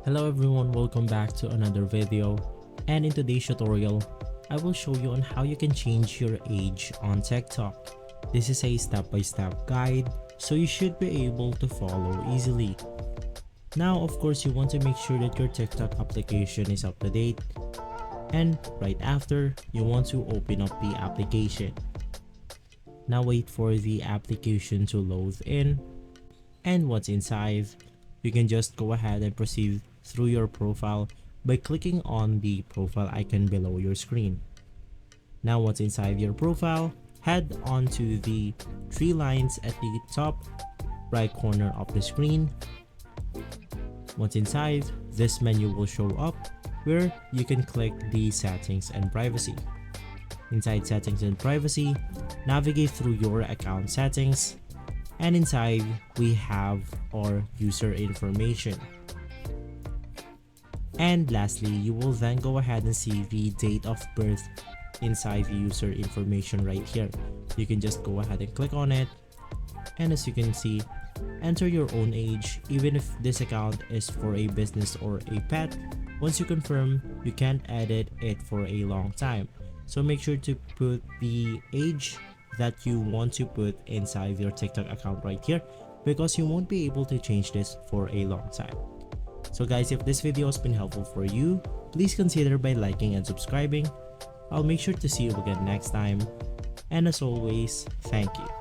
Hello everyone, welcome back to another video, and in today's tutorial, I will show you on how you can change your age on TikTok. This is a step-by-step guide, so you should be able to follow easily. Now of course you want to make sure that your TikTok application is up to date, and right after, you want to open up the application. Now wait for the application to load in, and once inside, you can just go ahead and proceed through your profile by clicking on the profile icon below your screen. Now once inside your profile, head on to the three lines at the top right corner of the screen. Once inside, this menu will show up where you can click the settings and privacy. Inside settings and privacy, navigate through your account settings, and inside we have our user information. And lastly, you will then go ahead and see the date of birth inside the user information right here. You can just go ahead and click on it, and as you can see, enter your own age. Even if this account is for a business or a pet, once you confirm, you can't edit it for a long time. So make sure to put the age that you want to put inside your TikTok account right here, because you won't be able to change this for a long time. So guys, if this video has been helpful for you, please consider by liking and subscribing. I'll make sure to see you again next time, and as always, thank you.